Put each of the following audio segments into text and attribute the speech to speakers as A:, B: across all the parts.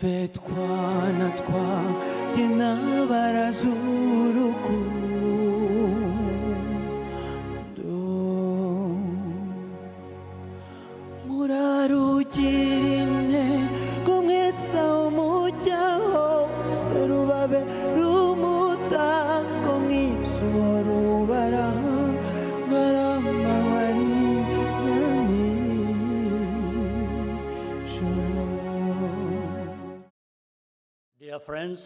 A: Twumve twana twanjye n'abaraza urukundo, murarugira intego mwese aho mujya hose, rubabe rumutako mwiza rubara ngarama wari nijoro.
B: Dear friends,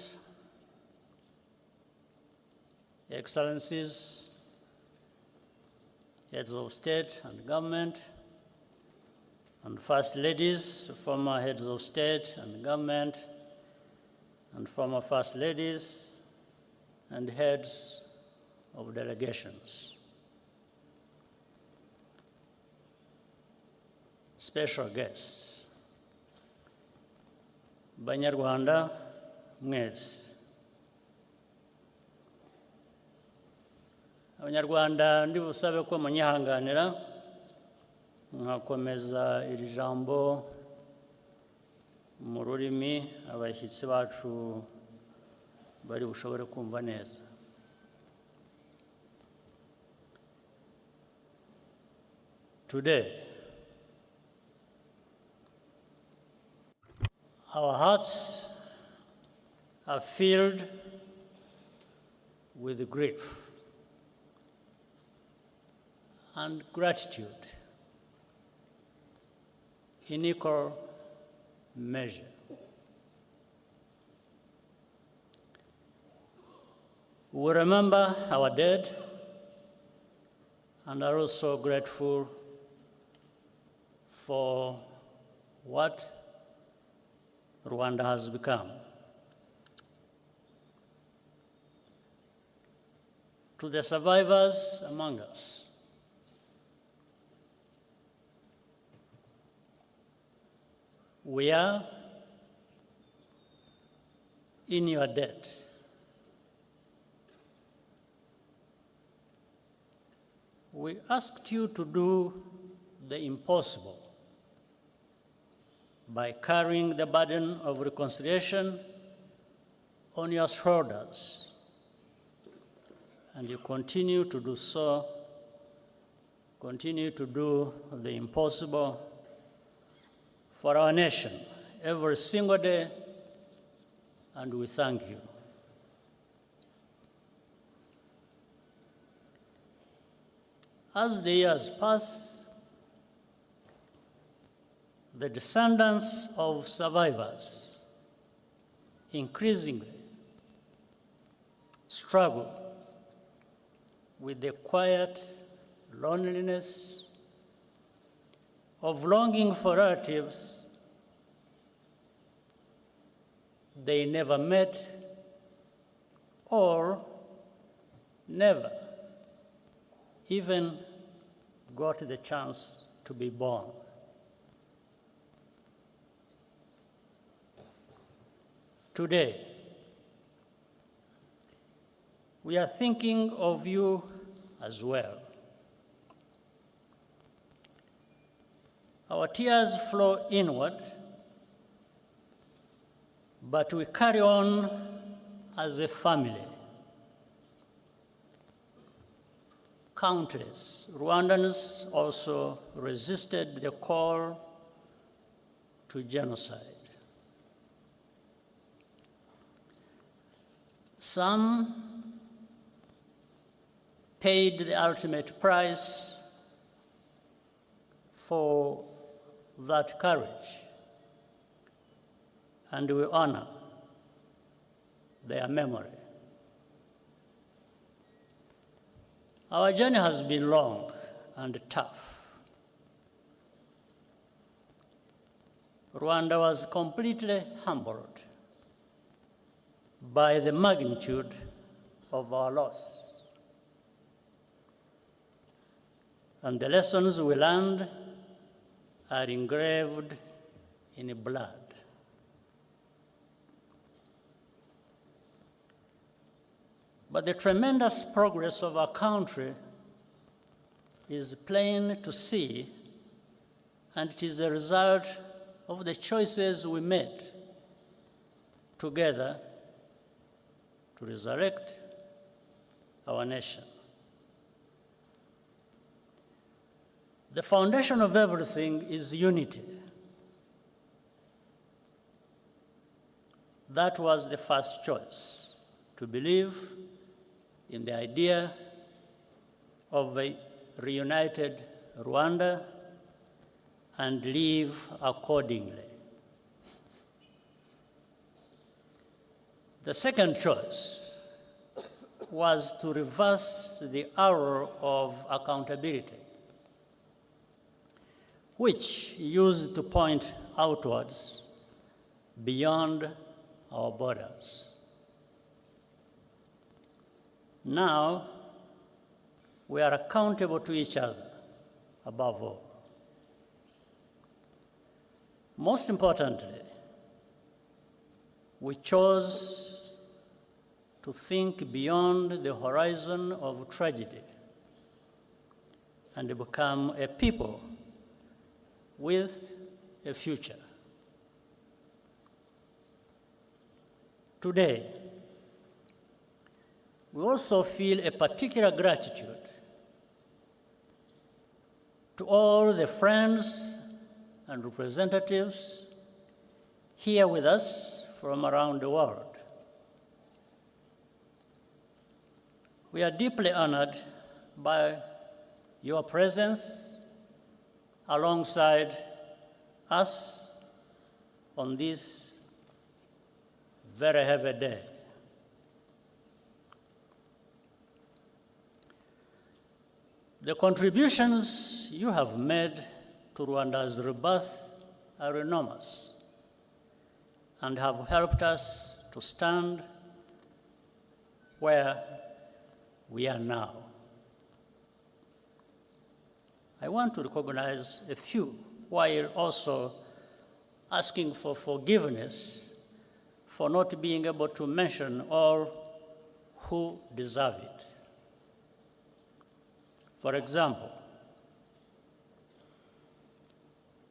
B: Excellencies, heads of state and government, and first ladies, former heads of state and government, and former first ladies, and heads of delegations. Special guests, Banyarwanda mwese. Abanyarwanda ndi busabe ko munyihanganira nkakomeza iri jambo mu rurimi abashyitsi bacu bari bushobore kumva neza. Today, our hearts are filled with grief and gratitude in equal measure. We remember our dead and are also grateful for what Rwanda has become. To the survivors among us, we are in your debt. We asked you to do the impossible by carrying the burden of reconciliation on your shoulders, and you continue to do so, continue to do the impossible for our nation every single day, and we thank you. As the years pass, the descendants of survivors increasingly struggle with the quiet loneliness of longing for relatives they never met or never even got the chance to be born. Today, we are thinking of you as well. Our tears flow inward, but we carry on as a family. Countless Rwandans also resisted the call to genocide. Some paid the ultimate price for that courage, and we honor their memory. Our journey has been long and tough. Rwanda was completely humbled by the magnitude of our loss. And the lessons we learned are engraved in blood. But the tremendous progress of our country is plain to see, and it is a result of the choices we made together to resurrect our nation. The foundation of everything is unity. That was the first choice, to believe in the idea of a reunited Rwanda and live accordingly. The second choice was to reverse the arrow of accountability, which used to point outwards beyond our borders. Now, we are accountable to each other, above all. Most importantly, we chose to think beyond the horizon of tragedy and become a people with a future. Today, we also feel a particular gratitude to all the friends and representatives here with us from around the world. We are deeply honored by your presence alongside us on this very heavy day. The contributions you have made to Rwanda's rebirth are enormous and have helped us to stand where we are now. I want to recognize a few while also asking for forgiveness for not being able to mention all who deserve it. For example,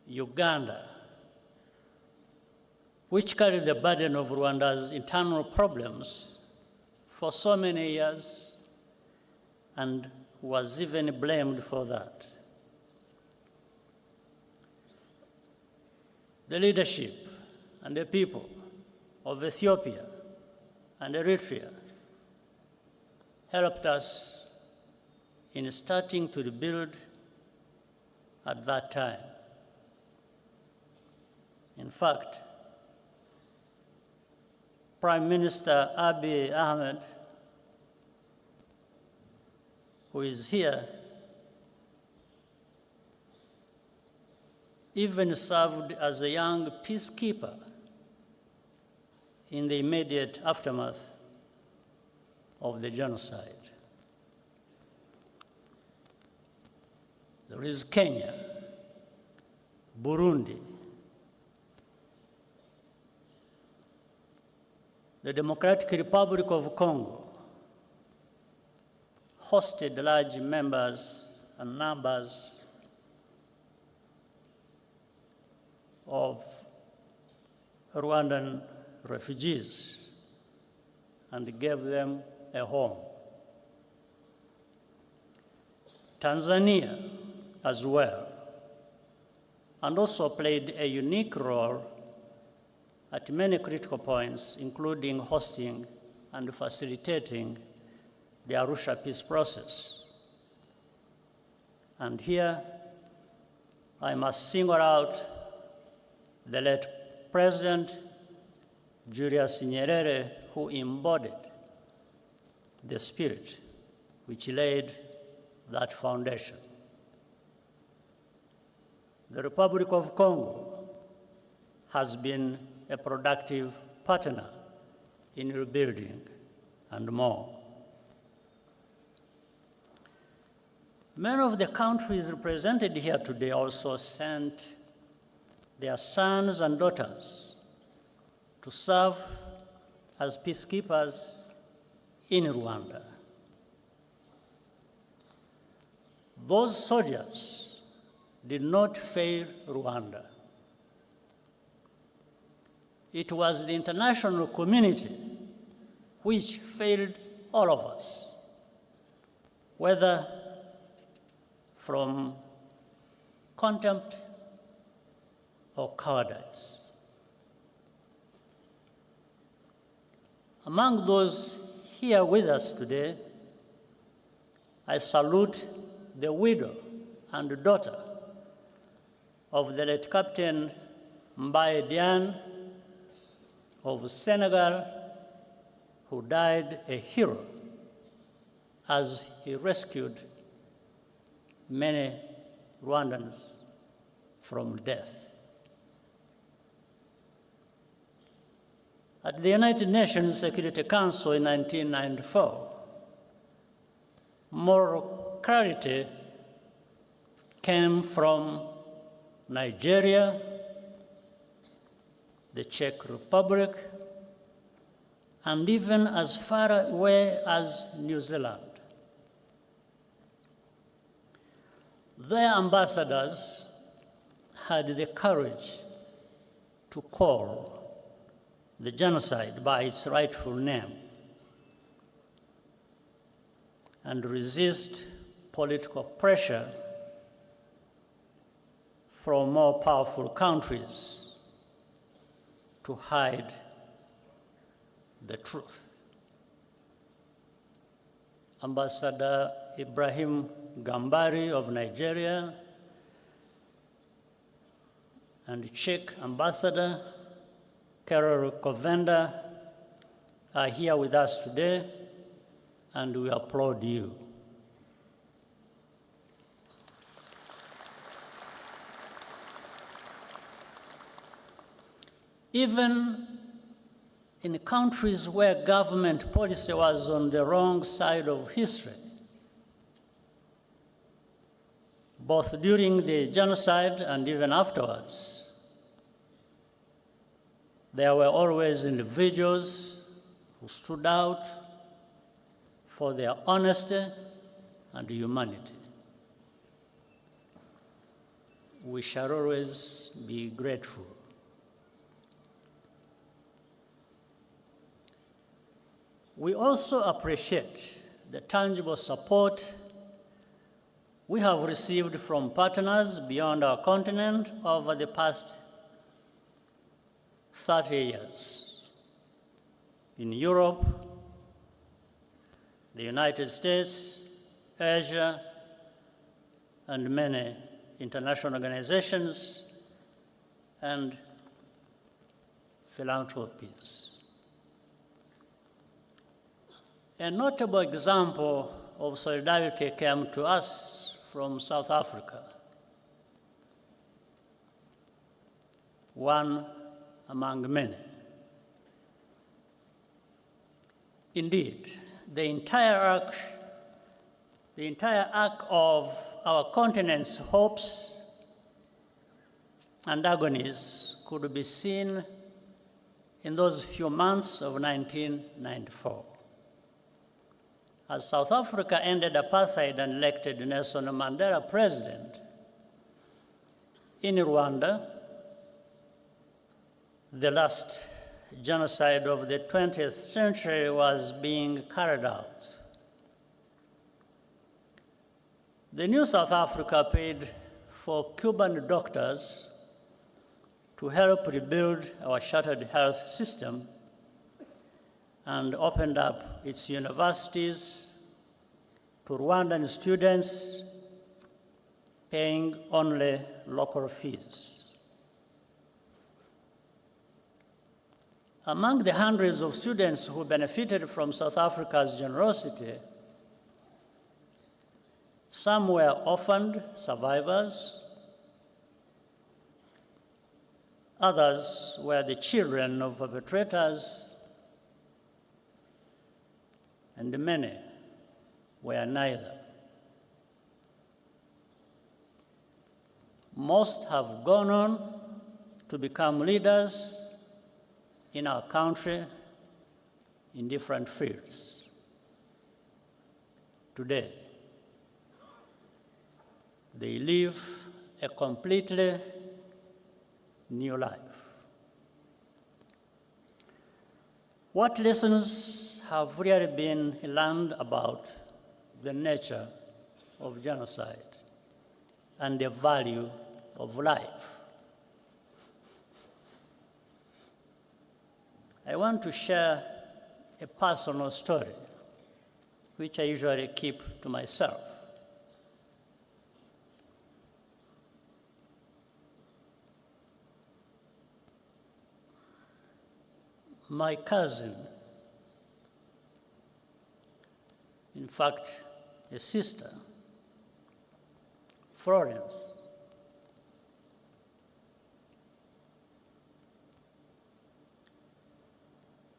B: Uganda, which carried the burden of Rwanda's internal problems for so many years and was even blamed for that. The leadership and the people of Ethiopia and Eritrea helped us in starting to rebuild at that time. In fact, Prime Minister Abiy Ahmed, who is here, even served as a young peacekeeper in the immediate aftermath of the genocide. There is Kenya, Burundi, the Democratic Republic of Congo hosted large members and numbers of Rwandan refugees and gave them a home. Tanzania as well, and also played a unique role at many critical points, including hosting and facilitating the Arusha peace process. And here, I must single out the late President Julius Nyerere, who embodied the spirit which laid that foundation. The Republic of Congo has been a productive partner in rebuilding and more. Many of the countries represented here today also sent their sons and daughters to serve as peacekeepers in Rwanda. Those soldiers did not fail Rwanda. it was the international community which failed all of us, whether from contempt or cowardice. Among those here with us today, I salute the widow and daughter of the late Captain Mbaye Diagne of Senegal, who died a hero as he rescued many Rwandans from death. At the United Nations Security Council in 1994, moral clarity came from Nigeria, the Czech Republic, and even as far away as New Zealand. Their ambassadors had the courage to call the genocide by its rightful name and resist political pressure from more powerful countries to hide the truth. Ambassador Ibrahim Gambari of Nigeria and Czech Ambassador Karol Kovenda are here with us today, and we applaud you. Even in countries where government policy was on the wrong side of history, both during the genocide and even afterwards, there were always individuals who stood out for their honesty and humanity. We shall always be grateful. We also appreciate the tangible support we have received from partners beyond our continent over the past 30 years. In Europe, the United States, Asia, and many international organizations and philanthropies. A notable example of solidarity came to us from South Africa, one among many. Indeed, the entire arc of our continent's hopes and agonies could be seen in those few months of 1994. As South Africa ended apartheid and elected Nelson Mandela president, in Rwanda, the last genocide of the 20th century was being carried out. The new South Africa paid for Cuban doctors to help rebuild our shattered health system and opened up its universities to Rwandan students, paying only local fees. Among the hundreds of students who benefited from South Africa's generosity, some were orphaned survivors, others were the children of perpetrators, and many were neither. Most have gone on to become leaders in our country in different fields. Today, they live a completely new life. What lessons have really been learned about the nature of genocide and the value of life? I want to share a personal story, which I usually keep to myself. My cousin, in fact, a sister, Florence,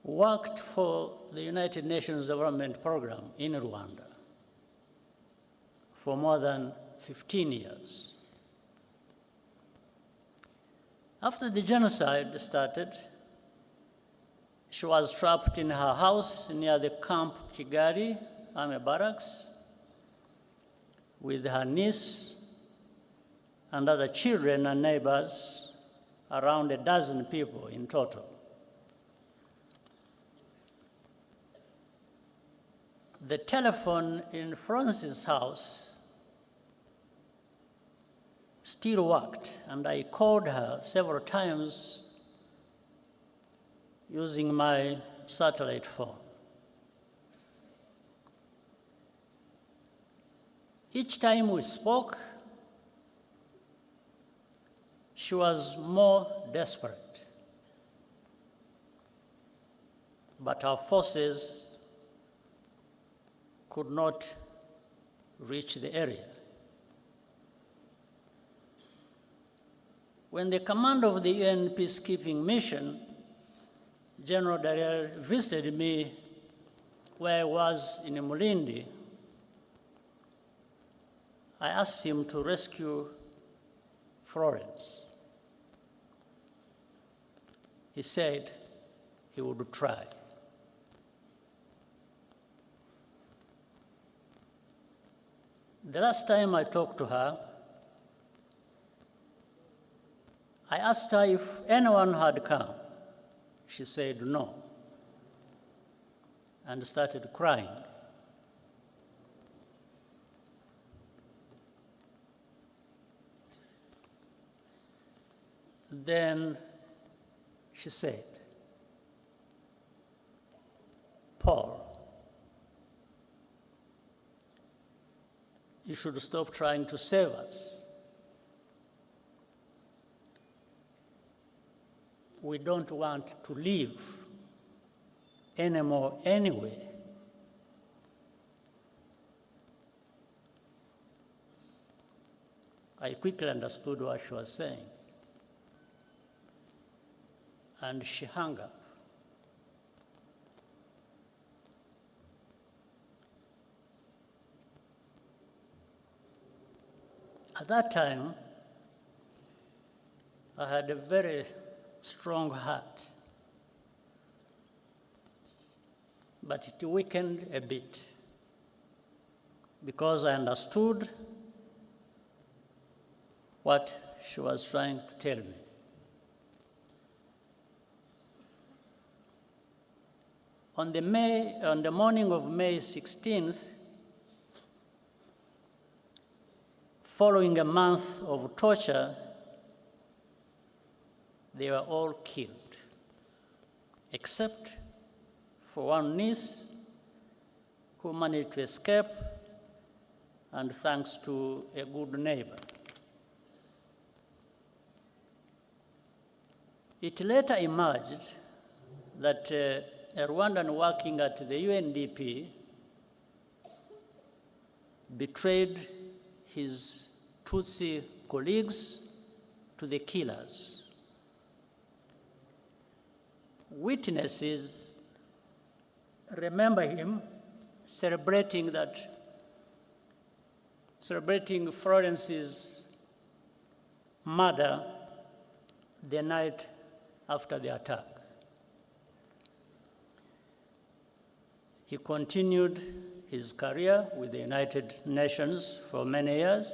B: worked for the United Nations Development Program in Rwanda for more than 15 years. After the genocide started, she was trapped in her house near the Camp Kigali Army Barracks with her niece and other children and neighbors, around a dozen people in total. The telephone in Francis' house still worked, and I called her several times using my satellite phone. Each time we spoke, she was more desperate, but our forces could not reach the area. When the commander of the UN peacekeeping mission, General Dallaire, visited me where I was in Mulindi, I asked him to rescue Florence. He said he would try. The last time I talked to her, I asked her if anyone had come. She said no, and started crying. Then she said, "Paul, you should stop trying to save us. We don't want to live anymore anyway." I quickly understood what she was saying, and she hung up. At that time, I had a very strong heart, but it weakened a bit because I understood what she was trying to tell me. On the morning of May 16th, following a month of torture, they were all killed, except for one niece who managed to escape, and thanks to a good neighbor. It later emerged that a Rwandan working at the UNDP betrayed his Tutsi colleagues to the killers. Witnesses remember him celebrating Florence's murder the night after the attack. He continued his career with the United Nations for many years,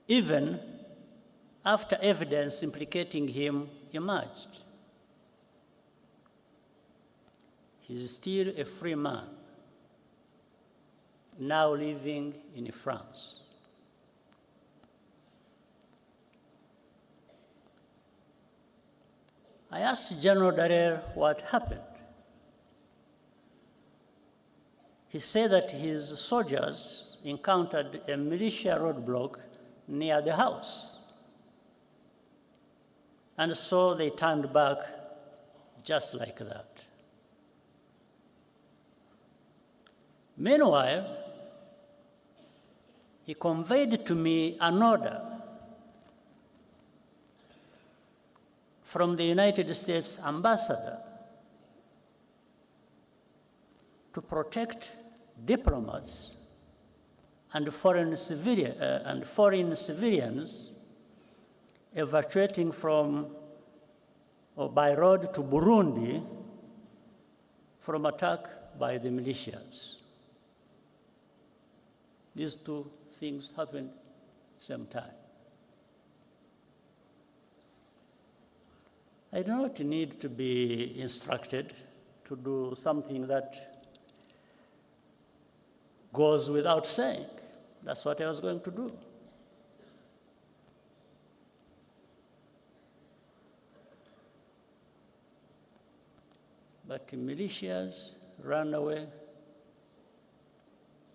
B: even after evidence implicating him emerged. He's still a free man, now living in France. I asked General Dallaire what happened. He said that his soldiers encountered a militia roadblock near the house. And so they turned back just like that. Meanwhile, he conveyed to me an order from the United States ambassador to protect diplomats and foreign civilians evacuating from or by road to Burundi from attack by the militias. These two things happened same time. I do not need to be instructed to do something that goes without saying. That's what I was going to do. But the militias ran away,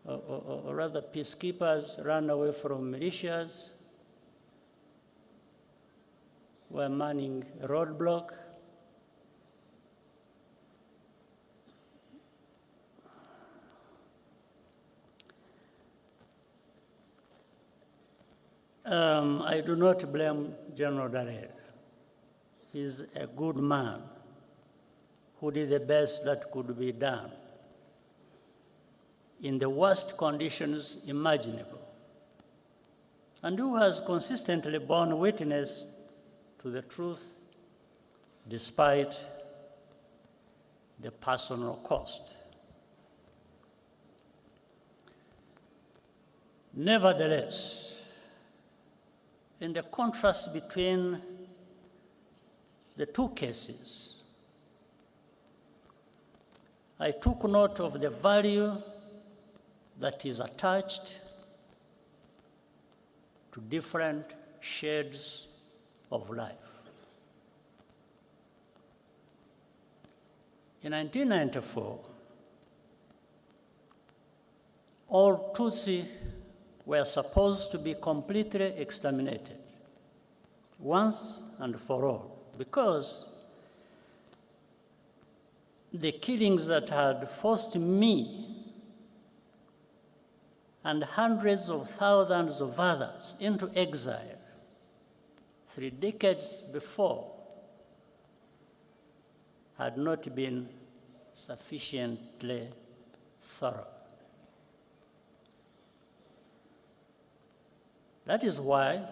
B: or rather peacekeepers ran away from militias, were manning a roadblock. I do not blame General Dallaire. He's a good man who did the best that could be done in the worst conditions imaginable, and who has consistently borne witness to the truth despite the personal cost. Nevertheless, in the contrast between the two cases, I took note of the value that is attached to different shades of life. In 1994, all Tutsi were supposed to be completely exterminated once and for all, because the killings that had forced me and hundreds of thousands of others into exile 3 decades before had not been sufficiently thorough. That is why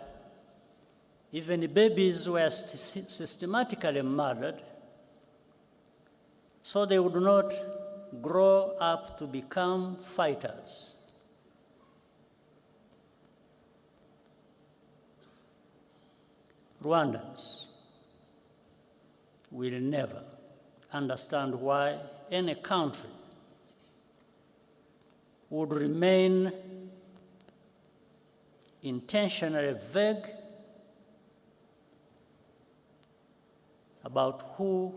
B: even babies were systematically murdered so they would not grow up to become fighters. Rwandans will never understand why any country would remain intentionally vague about who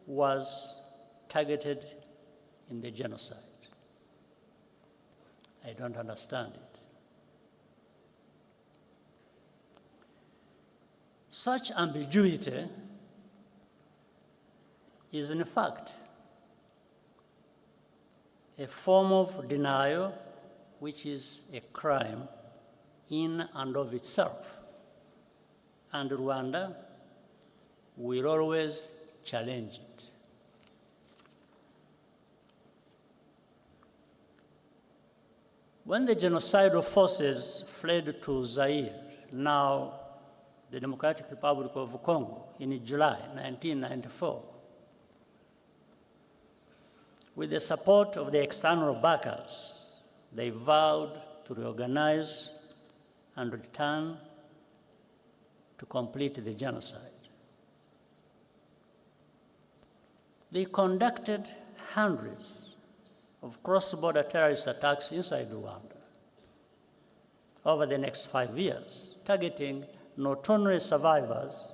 B: was targeted in the genocide. I don't understand it. Such ambiguity is in fact a form of denial which is a crime in and of itself. And Rwanda will always challenge it. When the genocidal forces fled to Zaire, now the Democratic Republic of Congo, in July 1994, with the support of the external backers, they vowed to reorganize and return to complete the genocide. They conducted hundreds of cross-border terrorist attacks inside Rwanda over the next 5 years, targeting not only survivors,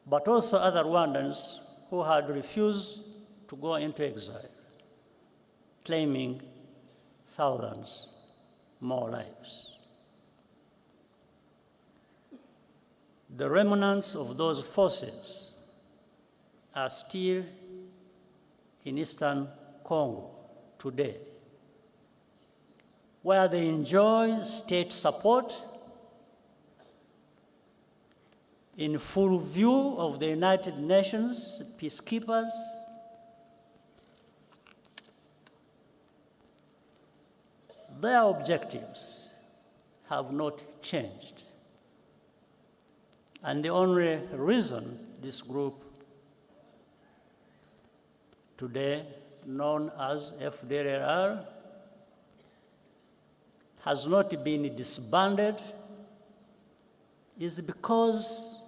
B: but also other Rwandans who had refused to go into exile, claiming thousands more lives. The remnants of those forces are still in eastern Congo today, where they enjoy state support in full view of the United Nations peacekeepers, their objectives have not changed. And the only reason this group today known as FDLR has not been disbanded is because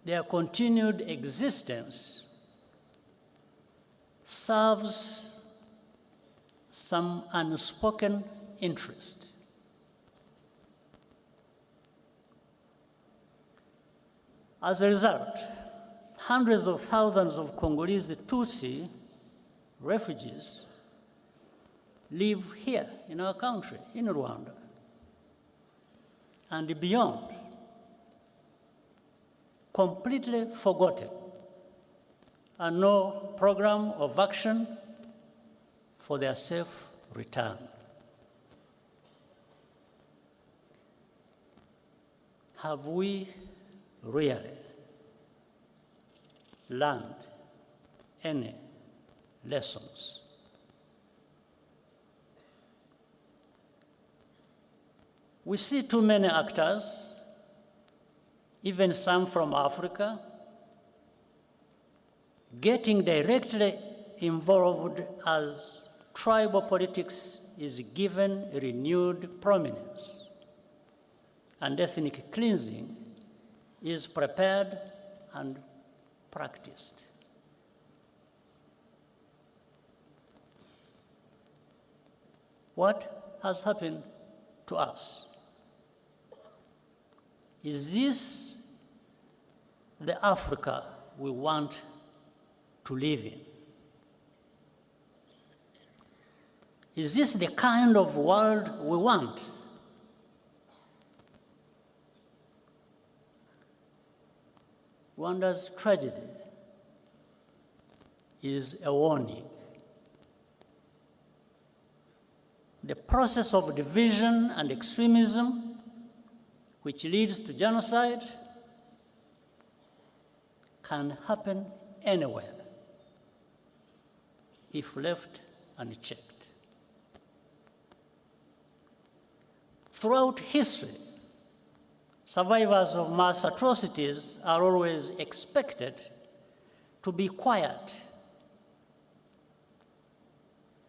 B: their continued existence serves some unspoken interest. As a result, hundreds of thousands of Congolese Tutsi refugees live here in our country, in Rwanda, and beyond, completely forgotten, and no program of action for their safe return. Have we really learned any lessons? We see too many actors, even some from Africa, getting directly involved as tribal politics is given renewed prominence, and ethnic cleansing is prepared and practiced. What has happened to us? Is this the Africa we want to live in? Is this the kind of world we want? Rwanda's tragedy is a warning. The process of division and extremism, which leads to genocide, can happen anywhere if left unchecked. Throughout history, survivors of mass atrocities are always expected to be quiet,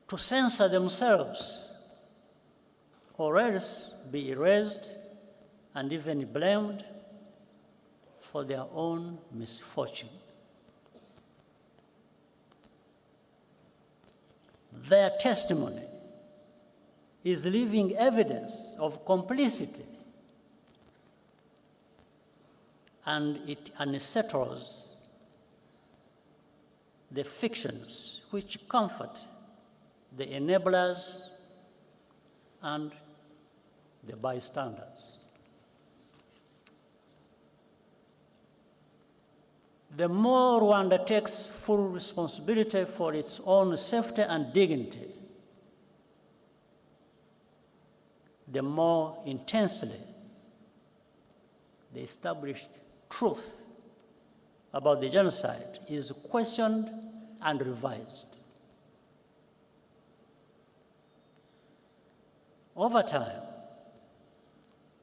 B: to censor themselves, or else be erased and even blamed for their own misfortune. Their testimony is living evidence of complicity, and it unsettles the fictions which comfort the enablers and the bystanders. The more Rwanda takes full responsibility for its own safety and dignity, the more intensely the established truth about the genocide is questioned and revised. Over time,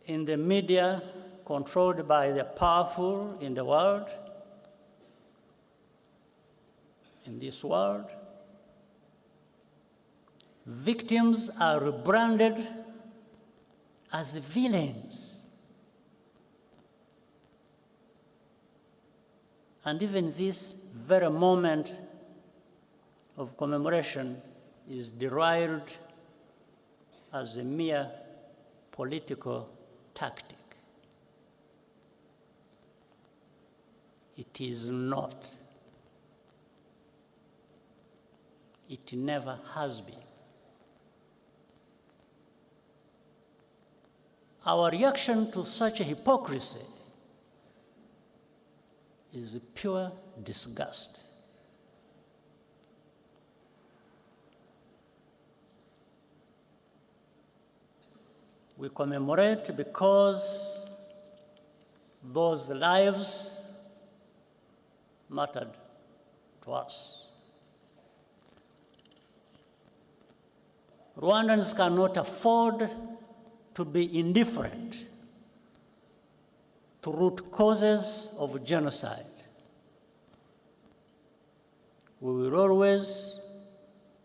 B: in the media controlled by the powerful in the world, in this world, victims are rebranded as villains And even this very moment of commemoration is derived as a mere political tactic. It is not. It never has been. Our reaction to such a hypocrisy is pure disgust. We commemorate because those lives mattered to us. Rwandans cannot afford to be indifferent to root causes of genocide. We will always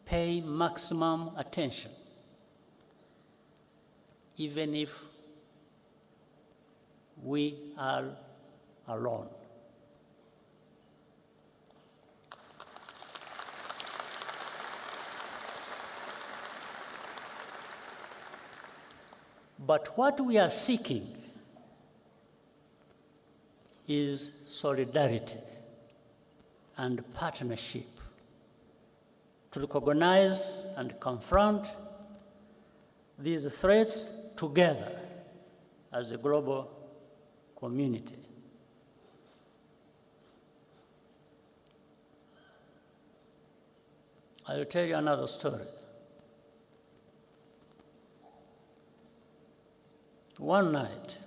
B: pay maximum attention, even if we are alone. But what we are seeking is solidarity and partnership to recognize and confront these threats together as a global community. I will tell you another story. One night,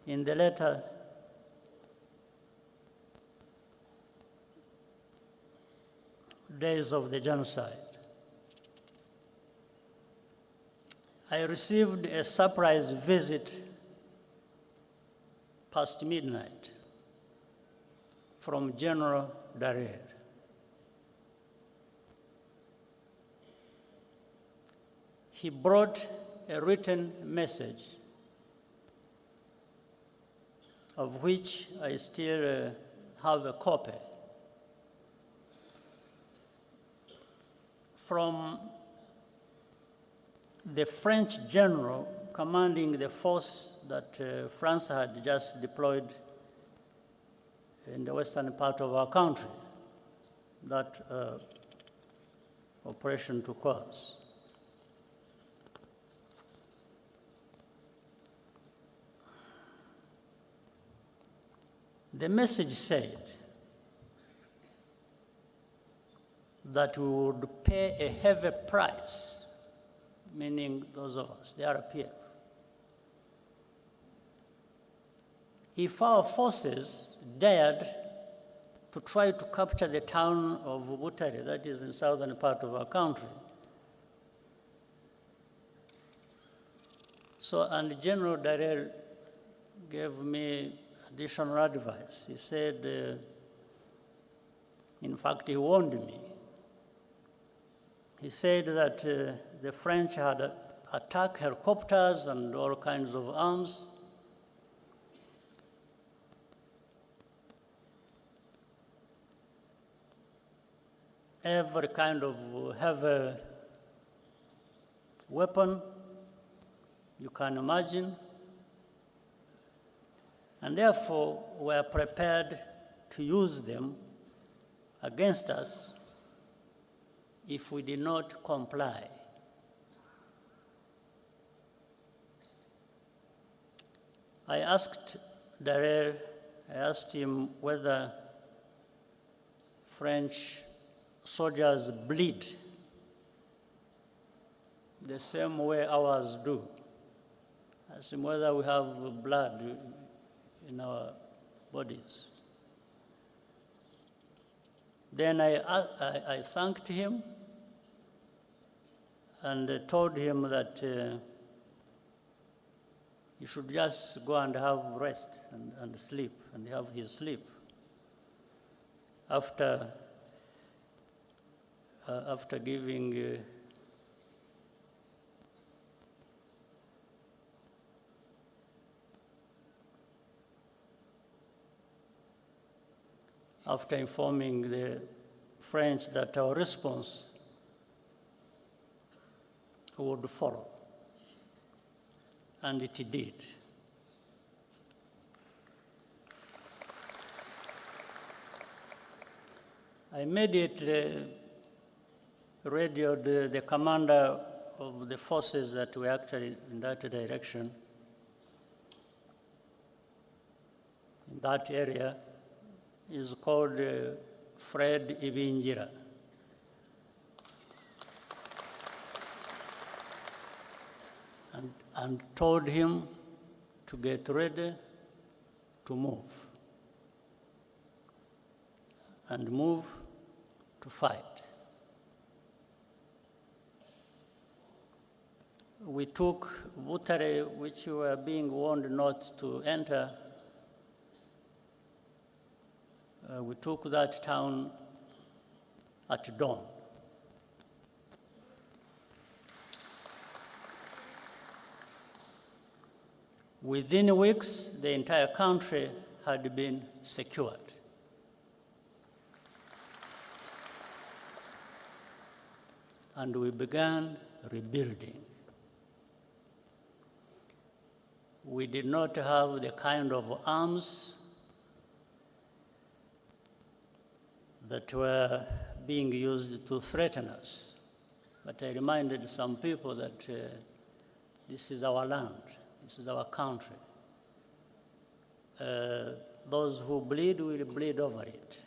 B: in the later days of the genocide, I received a surprise visit past midnight from General Dallaire. He brought a written message of which I still have a copy from the French general commanding the force that France had just deployed in the western part of our country, that Operation Turquoise. The message said that we would pay a heavy price, meaning those of us, the RPF, if our forces dared to try to capture the town of Butare, that is in southern part of our country. So, and General Dallaire gave me additional advice. He said, in fact, he warned me. He said that the French had attacked helicopters and all kinds of arms. Every kind of heavy weapon you can imagine. And therefore, we are prepared to use them against us if we did not comply. I asked Dallaire, I asked him whether French soldiers bleed the same way ours do. I asked him whether we have blood in our bodies. Then I thanked him and told him that he should just go and have rest and sleep, and have his sleep. After giving after informing the French that our response would follow. And it did. I immediately radioed the commander of the forces that were actually in that direction, in that area. Is called Fred Ibingira. And told him to get ready to move and move to fight. We took ZITEYE, which we were being warned not to enter. We took that town at dawn. Within weeks, the entire country had been secured. And we began rebuilding. We did not have the kind of arms that were being used to threaten us. But I reminded some people that this is our land, this is our country. Those who bleed will bleed over it.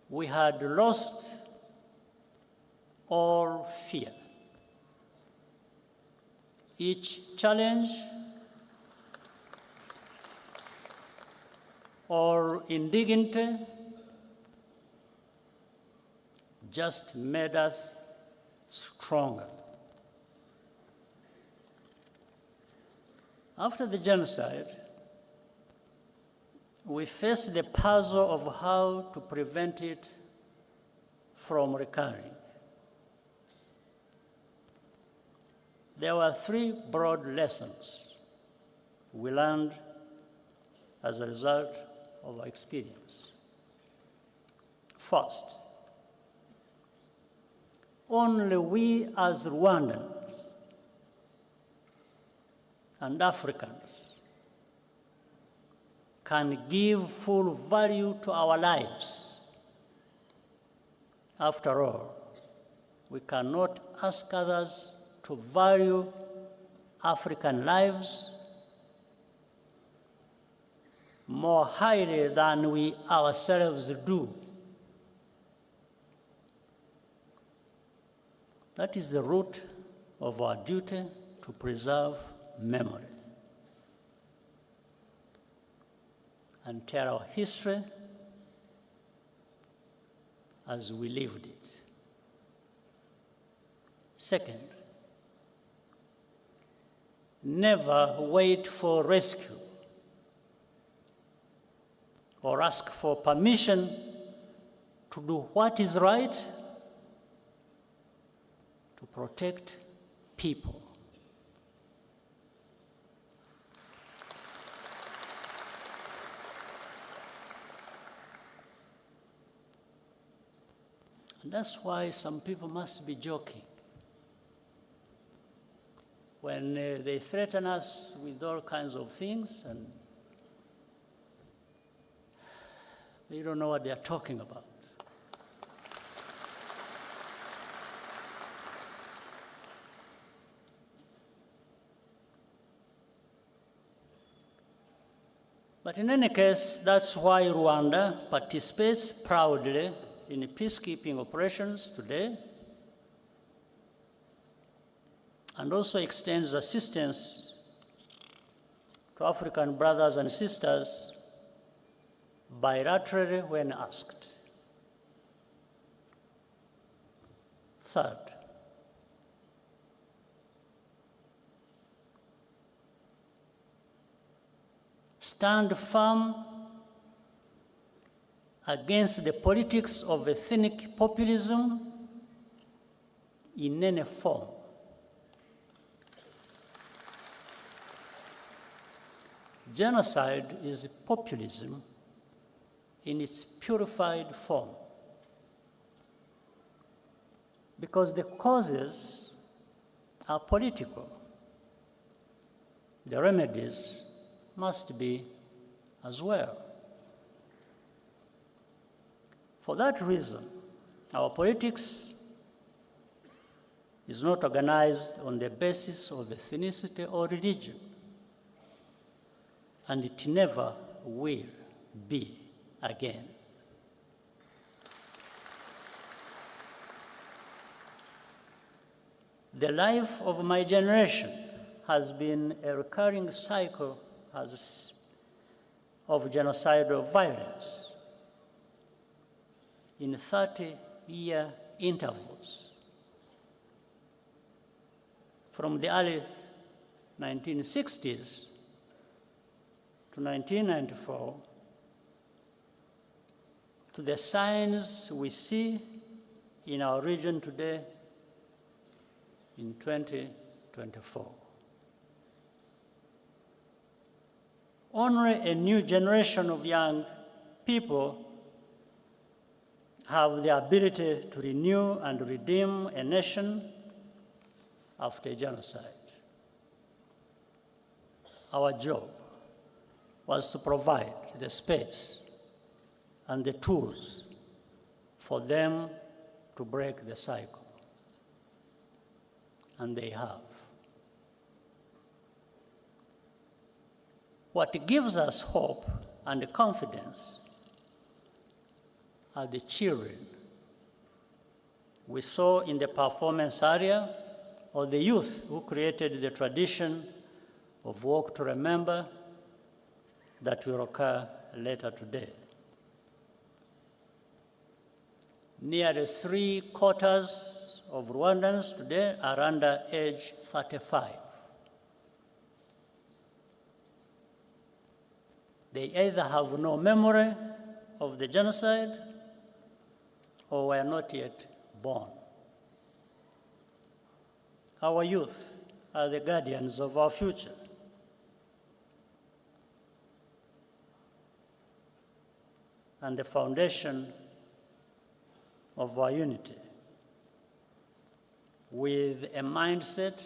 B: We had lost all fear. Each challenge or indignity just made us stronger. After the genocide, we faced the puzzle of how to prevent it from recurring. There were three broad lessons we learned as a result of our experience. First, only we as Rwandans and Africans can give full value to our lives. After all, we cannot ask others to value African lives more highly than we ourselves do. That is the root of our duty to preserve memory and tell our history as we lived it. Second, never wait for rescue or ask for permission to do what is right to protect people. And that's why some people must be joking when they threaten us with all kinds of things and they don't know what they're talking about. But in any case, that's why Rwanda participates proudly in peacekeeping operations today and also extends assistance to African brothers and sisters bilaterally when asked. Third, stand firm against the politics of ethnic populism in any form. genocide is populism in its purified form, because the causes are political. The remedies must be as well. For that reason, our politics is not organized on the basis of ethnicity or religion, and it never will be again. The life of my generation has been a recurring cycle of genocidal violence in 30-year intervals. From the early 1960s to 1994, to the signs we see in our region today in 2024. Only a new generation of young people have the ability to renew and redeem a nation after genocide. Our job was to provide the space and the tools for them to break the cycle. And they have. What gives us hope and confidence are the children we saw in the performance area, or the youth who created the tradition of Walk to Remember that will occur later today. Nearly 3/4 of Rwandans today are under age 35. They either have no memory of the genocide or were not yet born. Our youth are the guardians of our future. And the foundation of our unity, with a mindset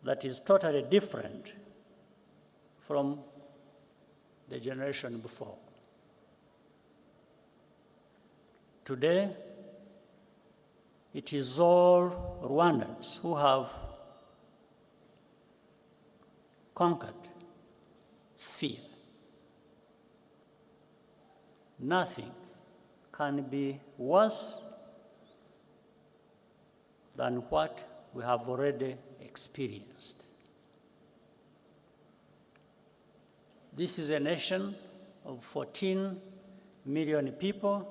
B: that is totally different from the generation before. Today, it is all Rwandans who have conquered fear. Nothing can be worse than what we have already experienced. This is a nation of 14 million people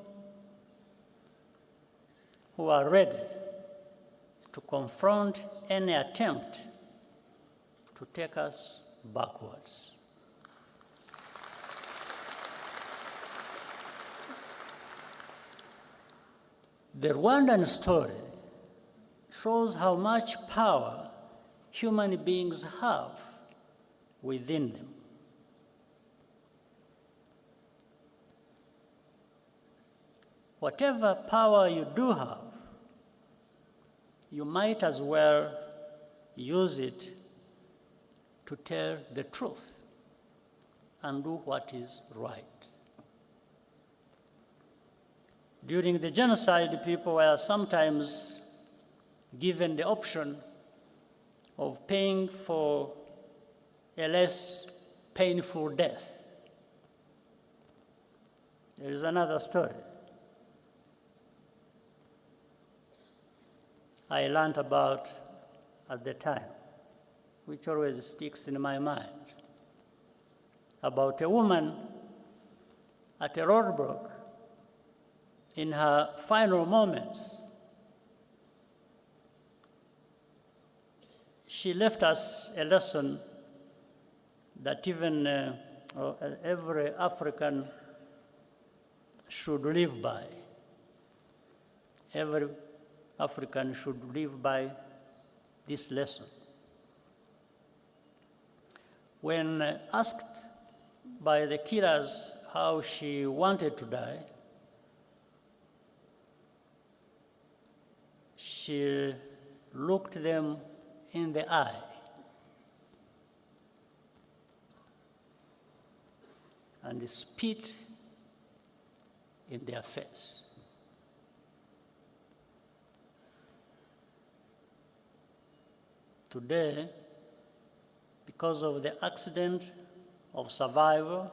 B: who are ready to confront any attempt to take us backwards. The Rwandan story shows how much power human beings have within them. Whatever power you do have, you might as well use it to tell the truth and do what is right. During the genocide, people were sometimes given the option of paying for a less painful death. There is another story I learned about at the time, which always sticks in my mind, about a woman at a roadblock in her final moments. She left us a lesson that even every African should live by. Every African should live by this lesson. When asked by the killers how she wanted to die, she looked them in the eye and spit in their face. Today, because of the accident of survival,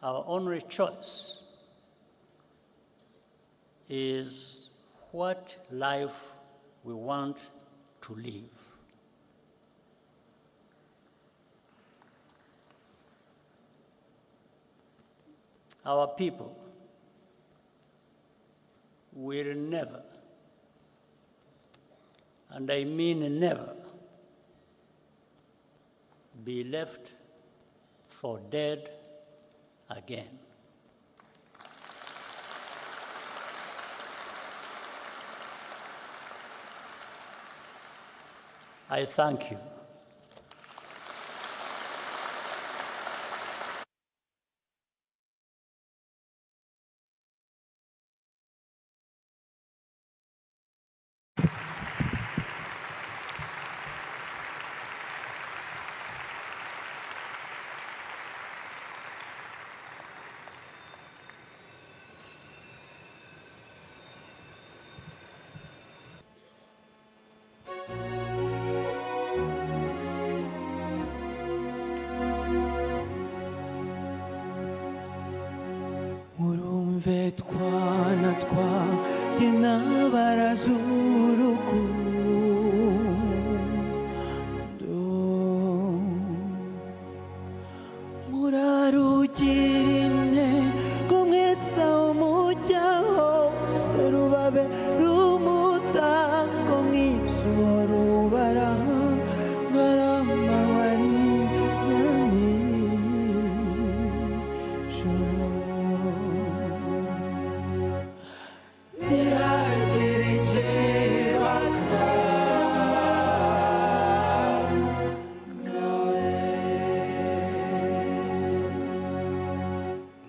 B: our only choice is what life we want to live. Our people will never, and I mean never, be left for dead again. I thank you.
A: Murumve twana twanjye n'abarazurukundo, murarugira intego mwese aho mujya hose, rubabe rumutango mwizuba rubaraha ngarama wari nyamijoro.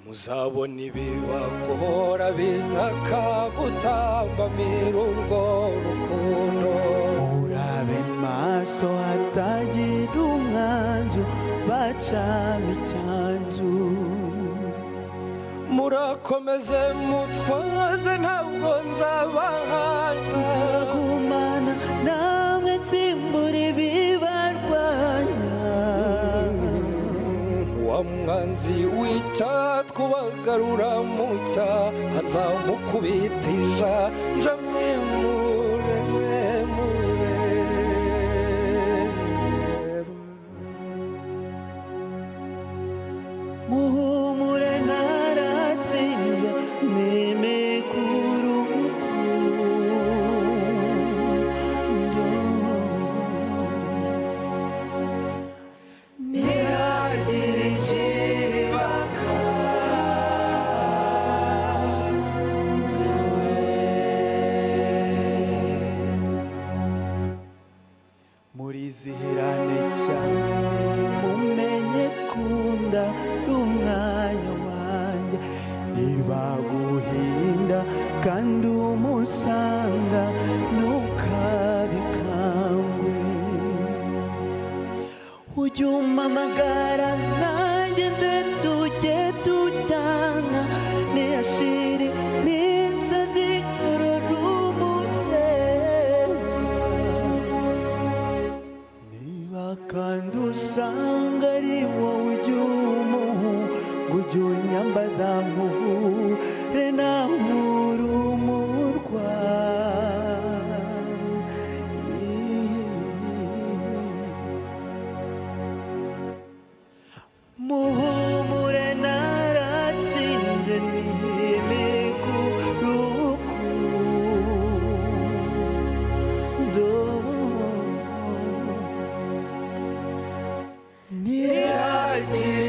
C: Muzabona ibibagora bizaka gutambamira urwo rukundo,
A: murabe maso hatagira umwanzu bacamo icyanzu,
C: murakomeze mutwaze ntabwo nzabahana,
A: nzagumana namwe ntsimbura ibibarwanya,
C: wa mwanzi w'icyatwa ubagarura mu cyaha nzamukubitija njamwimure
A: muhumure naratsinze nemekuru rukundo, ntihagire ikibaka murizihirane cyane, mumenye kunda n'umwanya wanjye, ntibaguhinda kandi umusanga ntukabikangwe, ujye umpamagara nanjye nze tujye tujyana, ntiyashire n'inzozi ururumureba, niba kandi usanga ari wowe ujya umuhu ngo ujye unyambaza nkuvure nahura umurwa. Muhumure naratsinze niyemere ku rukundo, ntihagire